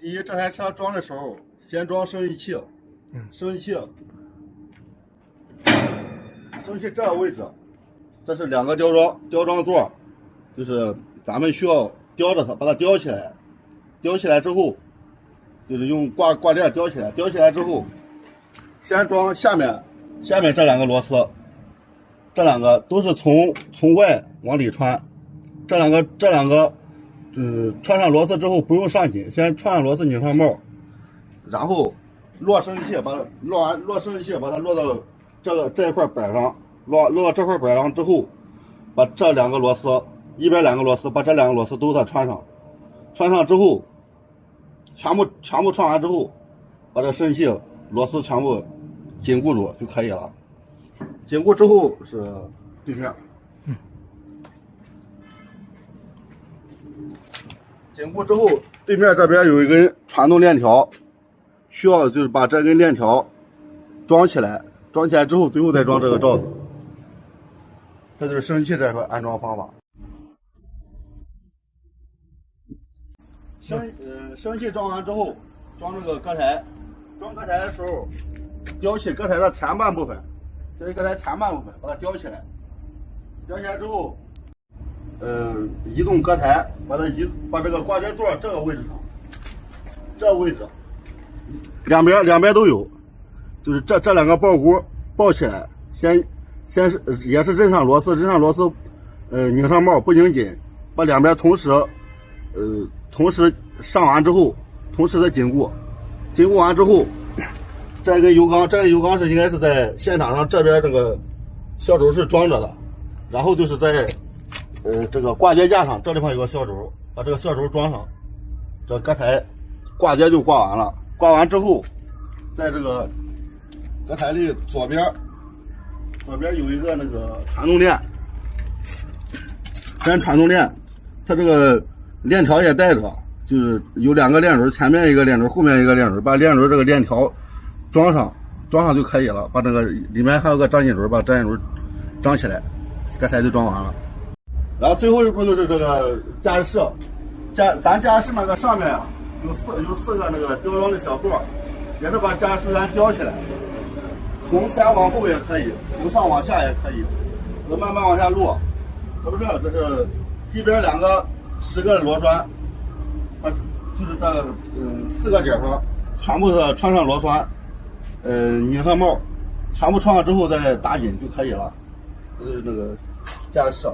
第一，这台车装的时候先装升级器，升级器这个位置，这是2个吊装座，就是咱们需要吊着它，把它吊起来。吊起来之后，就是用挂链吊起来。吊起来之后，先装下面这2个螺丝，这2个都是从外往里穿。这两个，穿上螺丝之后不用上紧，先穿上螺丝拧上帽，然后落升级器，落升级器，把它落到这一块板上，落到这块板上之后，把这2个螺丝，一边2个螺丝，把这2个螺丝都再穿上，穿上之后，全部穿完之后，把这升级器螺丝全部紧固住就可以了。紧固之后是对面。紧固之后，对面这边有一根传动链条，需要就是把这根链条装起来，装起来之后，最后再装这个罩子。这就是升级器这块安装方法。升级器装完之后，装这个隔台。装隔台的时候，吊起隔台的前半部分，这是隔台前半部分，把它吊起来。吊起来之后。移动隔台，把这个挂件座这个位置上，这个位置，两边都有，就是这2个抱箍抱起来，先是也是认上螺丝，拧上帽不拧紧，把两边同时上完之后，同时再紧固，紧固完之后，这根油缸是应该是在现场上这边这个销轴是装着的，然后就是在。这个挂接架上这地方有个销轴，把这个销轴装上，这隔台挂接就挂完了。挂完之后，在这个隔台的左边有一个那个传动链，传动链，它这个链条也带着，就是有2个链轴，前面一个链轴，后面一个链轴，把链轴这个链条装上就可以了。把这个里面还有个张紧轴，把张紧轴装起来，隔台就装完了。然后最后一步就是这个驾驶室，咱驾驶室那个上面啊有4个那个吊装的小座，也是把驾驶室咱吊起来，从前往后也可以，从上往下也可以，慢慢往下落。这不是，这是一边2个10个螺栓，就是这4个点上全部的穿上螺栓，拧上帽，全部穿上之后再打紧就可以了。这是那个驾驶室。